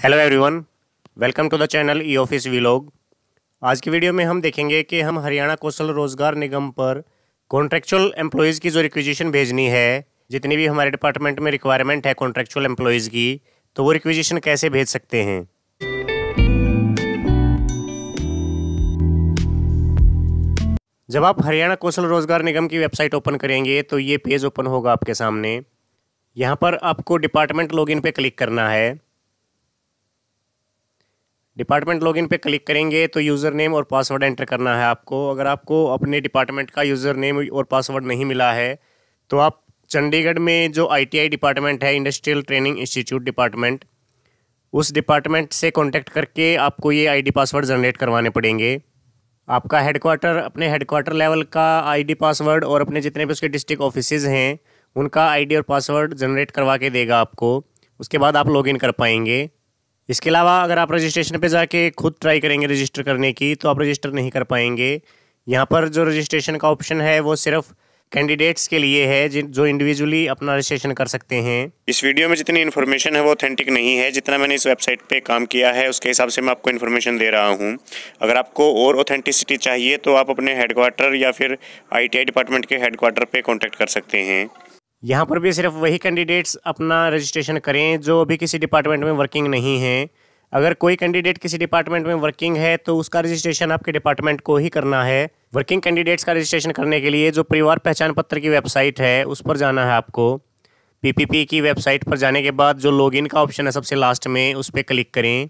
Hello everyone, welcome to the channel E office vlog. आज की video में हम देखेंगे कि हम हरियाणा कौशल रोजगार निगम पर कॉन्ट्रेक्चुअल एम्प्लॉयज़ की जो रिक्विजिशन भेजनी है, जितनी भी हमारे डिपार्टमेंट में रिक्वायरमेंट है कॉन्ट्रेक्चुअल एम्प्लॉयज़ की, तो वो रिक्विजिशन कैसे भेज सकते हैं। जब आप हरियाणा कौशल रोजगार निगम की वेबसाइट ओपन करेंगे तो ये पेज ओपन होगा आपके सामने। यहाँ पर आपको डिपार्टमेंट लॉगिन पे क्लिक करना है। डिपार्टमेंट लॉगिन पे क्लिक करेंगे तो यूज़र नेम और पासवर्ड एंटर करना है आपको। अगर आपको अपने डिपार्टमेंट का यूज़र नेम और पासवर्ड नहीं मिला है तो आप चंडीगढ़ में जो ITI डिपार्टमेंट है, इंडस्ट्रियल ट्रेनिंग इंस्टीट्यूट डिपार्टमेंट, उस डिपार्टमेंट से कॉन्टैक्ट करके आपको ये ID पासवर्ड जनरेट करवाने पड़ेंगे। आपका हेडक्वार्टर, अपने हेडक्वार्टर लेवल का ID पासवर्ड और अपने जितने भी उसके डिस्ट्रिक्ट ऑफिसेज़ हैं उनका ID और पासवर्ड जनरेट करवा के देगा आपको। उसके बाद आप लॉगिन कर पाएंगे। इसके अलावा अगर आप रजिस्ट्रेशन पे जाके खुद ट्राई करेंगे रजिस्टर करने की तो आप रजिस्टर नहीं कर पाएंगे। यहाँ पर जो रजिस्ट्रेशन का ऑप्शन है वो सिर्फ कैंडिडेट्स के लिए है जो इंडिविजुअली अपना रजिस्ट्रेशन कर सकते हैं। इस वीडियो में जितनी इन्फॉर्मेशन है वो ऑथेंटिक नहीं है। जितना मैंने इस वेबसाइट पे काम किया है उसके हिसाब से मैं आपको इन्फॉर्मेशन दे रहा हूँ। अगर आपको और ऑथेंटिसिटी चाहिए तो आप अपने हेडक्वार्टर या फिर ITI डिपार्टमेंट के हेडक्वार्टर पे कॉन्टैक्ट कर सकते हैं। यहाँ पर भी सिर्फ वही कैंडिडेट्स अपना रजिस्ट्रेशन करें जो अभी किसी डिपार्टमेंट में वर्किंग नहीं हैं। अगर कोई कैंडिडेट किसी डिपार्टमेंट में वर्किंग है तो उसका रजिस्ट्रेशन आपके डिपार्टमेंट को ही करना है। वर्किंग कैंडिडेट्स का रजिस्ट्रेशन करने के लिए जो परिवार पहचान पत्र की वेबसाइट है उस पर जाना है आपको। PPP की वेबसाइट पर जाने के बाद जो लॉगिन का ऑप्शन है सबसे लास्ट में, उस पर क्लिक करें।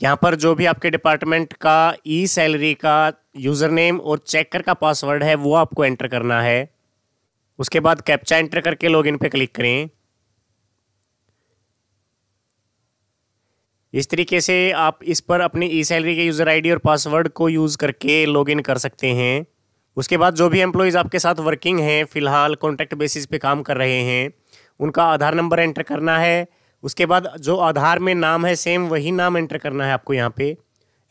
यहाँ पर जो भी आपके डिपार्टमेंट का ई-सैलरी का यूज़र नेम और चेकर का पासवर्ड है वो आपको एंटर करना है। उसके बाद कैप्चा एंटर करके लॉगिन पे क्लिक करें। इस तरीके से आप इस पर अपनी ई-सैलरी के यूज़र ID और पासवर्ड को यूज़ करके लॉगिन कर सकते हैं। उसके बाद जो भी एम्प्लॉयज़ आपके साथ वर्किंग हैं, फ़िलहाल कॉन्ट्रैक्ट बेसिस पे काम कर रहे हैं, उनका आधार नंबर एंटर करना है। उसके बाद जो आधार में नाम है सेम वही नाम एंटर करना है आपको। यहाँ पे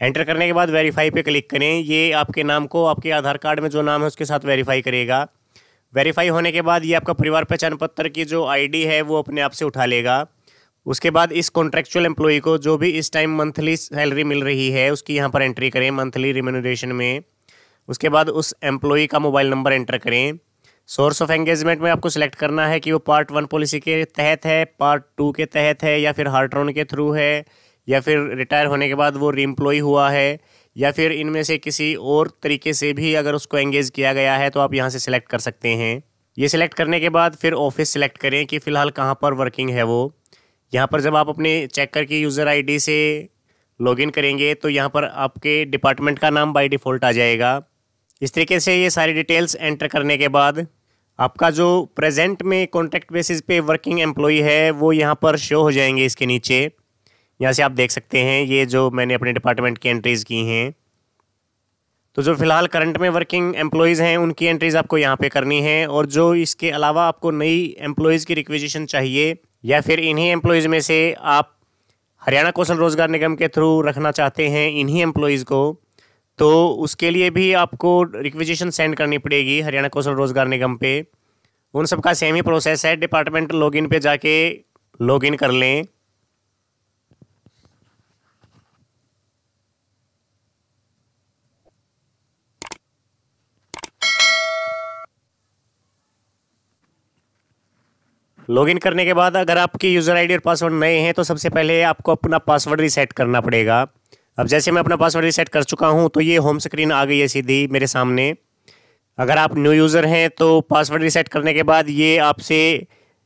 एंटर करने के बाद वेरीफाई पे क्लिक करें। ये आपके नाम को आपके आधार कार्ड में जो नाम है उसके साथ वेरीफाई करेगा। वेरीफाई होने के बाद ये आपका परिवार पहचान पत्र की जो ID है वो अपने आप से उठा लेगा। उसके बाद इस कॉन्ट्रेक्चुअल एम्प्लॉई को जो भी इस टाइम मंथली सैलरी मिल रही है उसकी यहाँ पर एंट्री करें मंथली रिम्यूनरेशन में। उसके बाद उस एम्प्लॉई का मोबाइल नंबर एंटर करें। सोर्स ऑफ एंगेजमेंट में आपको सिलेक्ट करना है कि वो Part 1 पॉलिसी के तहत है, Part 2 के तहत है, या फिर हार्ट्रॉन के थ्रू है, या फिर रिटायर होने के बाद वो रीएम्प्लॉय हुआ है, या फिर इनमें से किसी और तरीके से भी अगर उसको एंगेज किया गया है तो आप यहाँ से सिलेक्ट कर सकते हैं। ये सिलेक्ट करने के बाद फिर ऑफिस सिलेक्ट करें कि फ़िलहाल कहाँ पर वर्किंग है वो। यहाँ पर जब आप अपने चेकर की यूज़र ID से लॉगिन करेंगे तो यहाँ पर आपके डिपार्टमेंट का नाम बाय डिफ़ॉल्ट आ जाएगा। इस तरीके से ये सारी डिटेल्स एंटर करने के बाद आपका जो प्रेजेंट में कॉन्ट्रैक्ट बेसिस पे वर्किंग एम्प्लॉई है वो यहाँ पर शो हो जाएंगे इसके नीचे। यहाँ से आप देख सकते हैं ये जो मैंने अपने डिपार्टमेंट की एंट्रीज़ की हैं। तो जो फ़िलहाल करंट में वर्किंग एम्प्लॉयज़ हैं उनकी एंट्रीज़ आपको यहाँ पे करनी है। और जो इसके अलावा आपको नई एम्प्लॉयज़ की रिक्विजिशन चाहिए या फिर इन्हीं एम्प्लॉयज़ में से आप हरियाणा कौशल रोजगार निगम के थ्रू रखना चाहते हैं इन्हीं एम्प्लॉयज़ को, तो उसके लिए भी आपको रिक्विजिशन सेंड करनी पड़ेगी हरियाणा कौशल रोजगार निगम पे। उन सब का सेम ही प्रोसेस है। डिपार्टमेंट लॉगिन पे जाके लॉगिन कर लें। लॉगिन करने के बाद अगर आपकी यूज़र ID और पासवर्ड नए हैं तो सबसे पहले आपको अपना पासवर्ड रीसेट करना पड़ेगा। अब जैसे मैं अपना पासवर्ड रीसेट कर चुका हूं तो ये होम स्क्रीन आ गई है सीधी मेरे सामने। अगर आप न्यू यूज़र हैं तो पासवर्ड रीसेट करने के बाद ये आपसे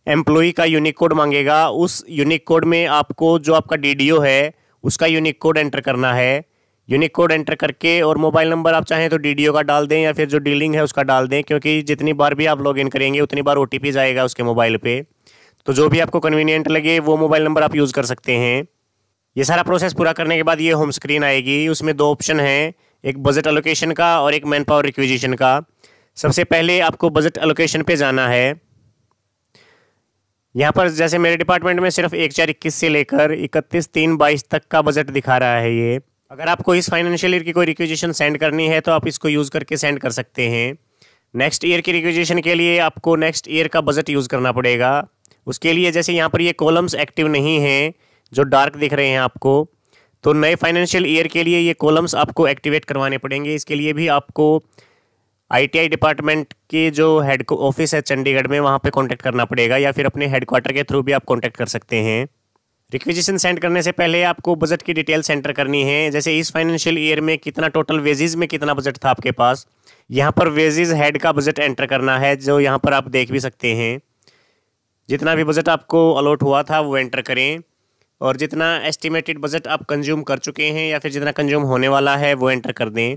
एम्प्लॉई का यूनिक कोड मांगेगा। उस यूनिक कोड में आपको जो आपका DDO है उसका यूनिक कोड एंटर करना है। यूनिक कोड एंटर करके और मोबाइल नंबर आप चाहें तो DDO का डाल दें या फिर जो डीलिंग है उसका डाल दें, क्योंकि जितनी बार भी आप लॉगिन करेंगे उतनी बार OTP जाएगा उसके मोबाइल पे। तो जो भी आपको कन्वीनियंट लगे वो मोबाइल नंबर आप यूज़ कर सकते हैं। ये सारा प्रोसेस पूरा करने के बाद ये होम स्क्रीन आएगी। उसमें दो ऑप्शन हैं, एक बजट एलोकेशन का और एक मैन पावर रिक्विजिशन का। सबसे पहले आपको बजट एलोकेशन पे जाना है। यहाँ पर जैसे मेरे डिपार्टमेंट में सिर्फ 1/4/21 से लेकर 31/3/22 तक का बजट दिखा रहा है ये। अगर आपको इस फाइनेंशियल ईयर की कोई रिक्विजिशन सेंड करनी है तो आप इसको यूज़ करके सेंड कर सकते हैं। नेक्स्ट ईयर की रिक्विजिशन के लिए आपको नेक्स्ट ईयर का बजट यूज़ करना पड़ेगा। उसके लिए जैसे यहाँ पर ये कॉलम्स एक्टिव नहीं हैं, जो डार्क दिख रहे हैं आपको। तो नए फाइनेंशियल ईयर के लिए ये कॉलम्स आपको एक्टिवेट करवाने पड़ेंगे। इसके लिए भी आपको आईटीआई डिपार्टमेंट के जो हेड ऑफिस है चंडीगढ़ में, वहाँ पे कांटेक्ट करना पड़ेगा, या फिर अपने हेडक्वार्टर के थ्रू भी आप कांटेक्ट कर सकते हैं। रिक्वेजिशन सेंड करने से पहले आपको बजट की डिटेल सेंटर करनी है। जैसे इस फाइनेंशियल ईयर में कितना टोटल वेजेस में कितना बजट था आपके पास, यहाँ पर वेजेस हेड का बजट एंटर करना है, जो यहाँ पर आप देख भी सकते हैं। जितना भी बजट आपको अलॉट हुआ था वो एंटर करें, और जितना एस्टिमेटेड बजट आप कंज्यूम कर चुके हैं या फिर जितना कंज्यूम होने वाला है वो एंटर कर दें।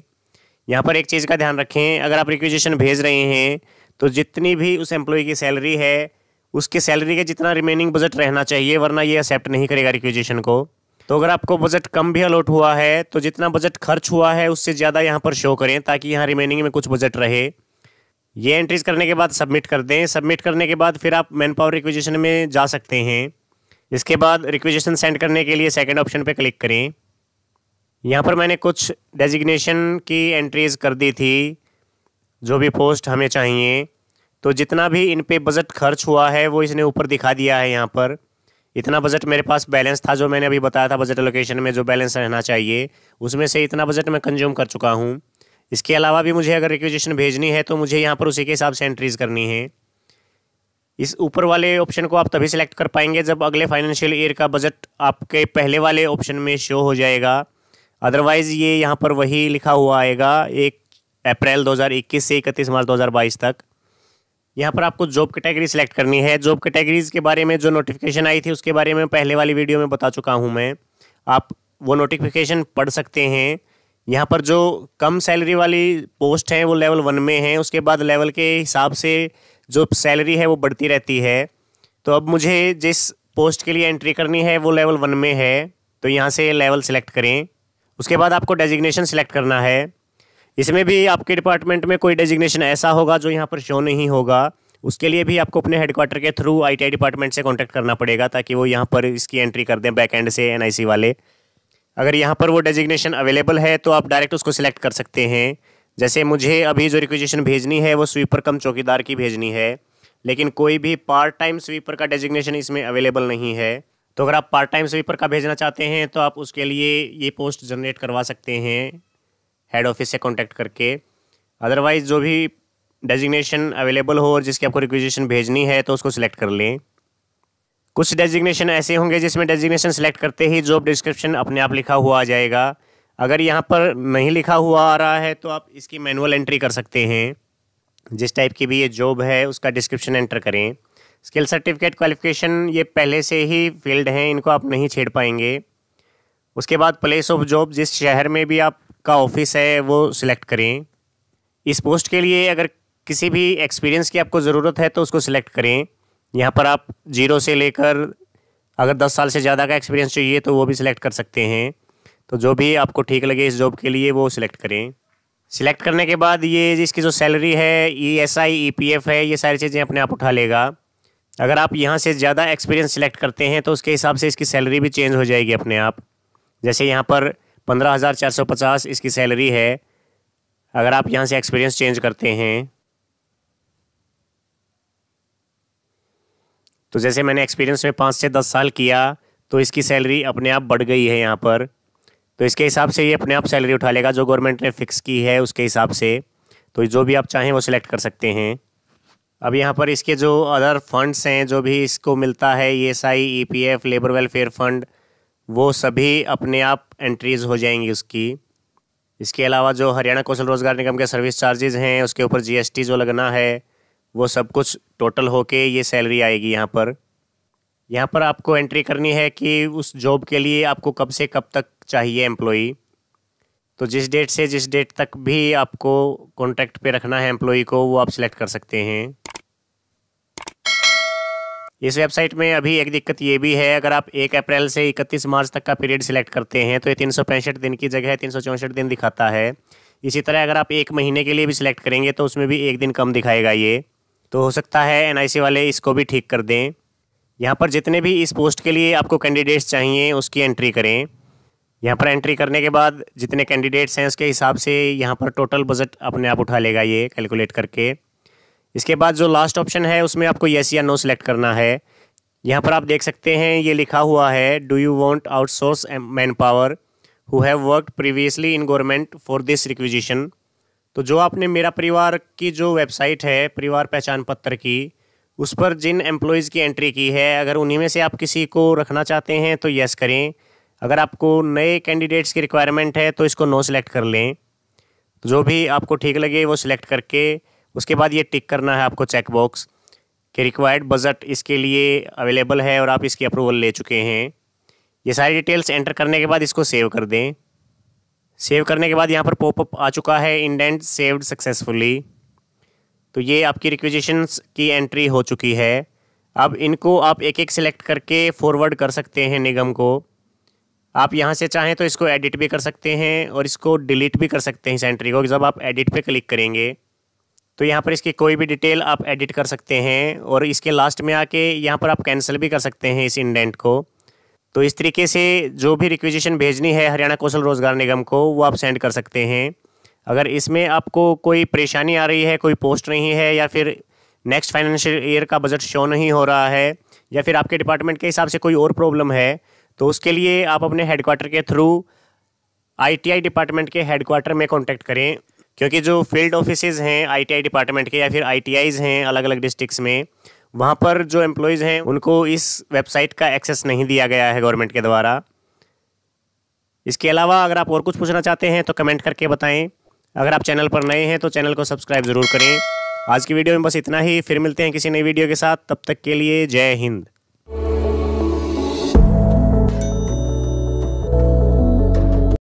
यहाँ पर एक चीज़ का ध्यान रखें, अगर आप रिक्वेजिशन भेज रहे हैं तो जितनी भी उस एम्प्लॉय की सैलरी है उसके सैलरी के जितना रिमेनिंग बजट रहना चाहिए, वरना ये एक्सेप्ट नहीं करेगा रिक्वेजिशन को। तो अगर आपको बजट कम भी अलॉट हुआ है तो जितना बजट खर्च हुआ है उससे ज़्यादा यहाँ पर शो करें, ताकि यहाँ रिमेनिंग में कुछ बजट रहे। ये एंट्रीज करने के बाद सबमिट कर दें। सबमिट करने के बाद फिर आप मैन पावर रिक्वेजिशन में जा सकते हैं। इसके बाद रिक्वेजिशन सेंड करने के लिए सेकंड ऑप्शन पे क्लिक करें। यहाँ पर मैंने कुछ डेजिग्नेशन की एंट्रीज़ कर दी थी, जो भी पोस्ट हमें चाहिए। तो जितना भी इन पे बजट खर्च हुआ है वो इसने ऊपर दिखा दिया है। यहाँ पर इतना बजट मेरे पास बैलेंस था, जो मैंने अभी बताया था बजट एलोकेशन में जो बैलेंस रहना चाहिए, उसमें से इतना बजट मैं कंज्यूम कर चुका हूँ। इसके अलावा भी मुझे अगर रिक्वेजिशन भेजनी है तो मुझे यहाँ पर उसी के हिसाब से एंट्रीज़ करनी है। इस ऊपर वाले ऑप्शन को आप तभी सिलेक्ट कर पाएंगे जब अगले फाइनेंशियल ईयर का बजट आपके पहले वाले ऑप्शन में शो हो जाएगा। अदरवाइज़ ये यहाँ पर वही लिखा हुआ आएगा 1 अप्रैल 2021 से 31 मार्च 2022 तक। यहाँ पर आपको जॉब कैटेगरी सिलेक्ट करनी है। जॉब कैटेगरीज़ के बारे में जो नोटिफिकेशन आई थी उसके बारे में पहले वाली वीडियो में बता चुका हूँ मैं, आप वो नोटिफिकेशन पढ़ सकते हैं। यहाँ पर जो कम सैलरी वाली पोस्ट हैं वो लेवल 1 में हैं, उसके बाद लेवल के हिसाब से जो सैलरी है वो बढ़ती रहती है। तो अब मुझे जिस पोस्ट के लिए एंट्री करनी है वो लेवल 1 में है, तो यहाँ से लेवल सेलेक्ट करें। उसके बाद आपको डेजिग्नेशन सेलेक्ट करना है। इसमें भी आपके डिपार्टमेंट में कोई डेजिग्नेशन ऐसा होगा जो यहाँ पर शो नहीं होगा, उसके लिए भी आपको अपने हेडक्वार्टर के थ्रू आईटीआई डिपार्टमेंट से कांटेक्ट करना पड़ेगा, ताकि वो यहाँ पर इसकी एंट्री कर दें बैक एंड से एनआईसी वाले। अगर यहाँ पर वो डेजिग्नेशन अवेलेबल है तो आप डायरेक्ट उसको सिलेक्ट कर सकते हैं। जैसे मुझे अभी जो रिक्वेजिशन भेजनी है वो स्वीपर कम चौकीदार की भेजनी है, लेकिन कोई भी पार्ट टाइम स्वीपर का डेजिग्नेशन इसमें अवेलेबल नहीं है। तो अगर आप पार्ट टाइम स्वीपर का भेजना चाहते हैं तो आप उसके लिए ये पोस्ट जनरेट करवा सकते हैं हेड ऑफिस से कांटेक्ट करके। अदरवाइज़ जो भी डेजिग्नेशन अवेलेबल हो और जिसकी आपको रिक्वेजिशन भेजनी है तो उसको सिलेक्ट कर लें। कुछ डेजिग्नेशन ऐसे होंगे जिसमें डेजिग्नेशन सेलेक्ट करते ही जॉब डिस्क्रिप्शन अपने आप लिखा हुआ आ जाएगा। अगर यहाँ पर नहीं लिखा हुआ आ रहा है तो आप इसकी मैनुअल एंट्री कर सकते हैं। जिस टाइप की भी ये जॉब है उसका डिस्क्रिप्शन एंटर करें। स्किल सर्टिफिकेट क्वालिफिकेशन ये पहले से ही फील्ड हैं, इनको आप नहीं छेड़ पाएंगे। उसके बाद प्लेस ऑफ जॉब, जिस शहर में भी आपका ऑफिस है वो सिलेक्ट करें। इस पोस्ट के लिए अगर किसी भी एक्सपीरियंस की आपको ज़रूरत है तो उसको सिलेक्ट करें। यहाँ पर आप 0 से लेकर अगर 10 साल से ज़्यादा का एक्सपीरियंस चाहिए तो वो भी सिलेक्ट कर सकते हैं। तो जो भी आपको ठीक लगे इस जॉब के लिए वो सिलेक्ट करें। सिलेक्ट करने के बाद ये इसकी जो सैलरी है, ESI EPF है, ये सारी चीज़ें अपने आप उठा लेगा। अगर आप यहाँ से ज़्यादा एक्सपीरियंस सिलेक्ट करते हैं तो उसके हिसाब से इसकी सैलरी भी चेंज हो जाएगी अपने आप। जैसे यहाँ पर 15,450 इसकी सैलरी है। अगर आप यहाँ से एक्सपीरियंस चेंज करते हैं तो जैसे मैंने एक्सपीरियंस में 5 से 10 साल किया तो इसकी सैलरी अपने आप बढ़ गई है यहाँ पर। तो इसके हिसाब से ये अपने आप सैलरी उठा लेगा जो गवर्नमेंट ने फिक्स की है उसके हिसाब से। तो जो भी आप चाहें वो सिलेक्ट कर सकते हैं। अब यहाँ पर इसके जो अदर फंड्स हैं जो भी इसको मिलता है, ESI EPF labour welfare fund, वो सभी अपने आप एंट्रीज़ हो जाएंगी उसकी। इसके अलावा जो हरियाणा कौशल रोज़गार निगम के सर्विस चार्जेज़ हैं, उसके ऊपर GST जो लगना है, वो सब कुछ टोटल होके ये सैलरी आएगी यहाँ पर। यहाँ पर आपको एंट्री करनी है कि उस जॉब के लिए आपको कब से कब तक चाहिए एम्प्लॉई। तो जिस डेट से जिस डेट तक भी आपको कॉन्ट्रैक्ट पे रखना है एम्प्लॉई को, वो आप सिलेक्ट कर सकते हैं। इस वेबसाइट में अभी एक दिक्कत ये भी है, अगर आप 1 अप्रैल से 31 मार्च तक का पीरियड सिलेक्ट करते हैं तो ये 365 दिन की जगह 364 दिन दिखाता है। इसी तरह अगर आप 1 महीने के लिए भी सिलेक्ट करेंगे तो उसमें भी 1 दिन कम दिखाएगा ये। तो हो सकता है NIC वाले इसको भी ठीक कर दें। यहाँ पर जितने भी इस पोस्ट के लिए आपको कैंडिडेट्स चाहिए उसकी एंट्री करें। यहाँ पर एंट्री करने के बाद जितने कैंडिडेट्स हैं उसके हिसाब से यहाँ पर टोटल बजट अपने आप उठा लेगा ये कैलकुलेट करके। इसके बाद जो लास्ट ऑप्शन है उसमें आपको येस या नो सिलेक्ट करना है। यहाँ पर आप देख सकते हैं ये लिखा हुआ है, do you want outsource man power who have worked previously in government for this requisition. तो जो आपने मेरा परिवार की जो वेबसाइट है परिवार पहचान पत्र की, उस पर जिन एम्प्लॉयज़ की एंट्री की है, अगर उन्हीं में से आप किसी को रखना चाहते हैं तो यस करें। अगर आपको नए कैंडिडेट्स की रिक्वायरमेंट है तो इसको नो सिलेक्ट कर लें। तो जो भी आपको ठीक लगे वो सिलेक्ट करके उसके बाद ये टिक करना है आपको चेक बॉक्स कि रिक्वायर्ड बजट इसके लिए अवेलेबल है और आप इसकी अप्रूवल ले चुके हैं। ये सारी डिटेल्स एंटर करने के बाद इसको सेव कर दें। सेव करने के बाद यहाँ पर पॉपअप आ चुका है, इंडेंट सेव्ड सक्सेसफुली। तो ये आपकी रिक्विजिशंस की एंट्री हो चुकी है। अब इनको आप एक एक सिलेक्ट करके फॉरवर्ड कर सकते हैं निगम को। आप यहाँ से चाहें तो इसको एडिट भी कर सकते हैं और इसको डिलीट भी कर सकते हैं इस एंट्री को। जब आप एडिट पे क्लिक करेंगे तो यहाँ पर इसकी कोई भी डिटेल आप एडिट कर सकते हैं और इसके लास्ट में आके यहाँ पर आप कैंसिल भी कर सकते हैं इस इंडेंट को। तो इस तरीके से जो भी रिक्विजिशन भेजनी है हरियाणा कौशल रोजगार निगम को वो आप सेंड कर सकते हैं। अगर इसमें आपको कोई परेशानी आ रही है, कोई पोस्ट नहीं है, या फिर नेक्स्ट फाइनेंशियल ईयर का बजट शो नहीं हो रहा है, या फिर आपके डिपार्टमेंट के हिसाब से कोई और प्रॉब्लम है, तो उसके लिए आप अपने हेडक्वार्टर के थ्रू ITI डिपार्टमेंट के हेडक्वार्टर में कॉन्टैक्ट करें। क्योंकि जो फील्ड ऑफिसेज हैं ITI डिपार्टमेंट के या फिर ITIs हैं अलग अलग डिस्ट्रिक्ट्स में, वहाँ पर जो एम्प्लॉयज़ हैं उनको इस वेबसाइट का एक्सेस नहीं दिया गया है गवर्नमेंट के द्वारा। इसके अलावा अगर आप और कुछ पूछना चाहते हैं तो कमेंट करके बताएं। अगर आप चैनल पर नए हैं तो चैनल को सब्सक्राइब ज़रूर करें। आज की वीडियो में बस इतना ही, फिर मिलते हैं किसी नई वीडियो के साथ। तब तक के लिए जय हिंद।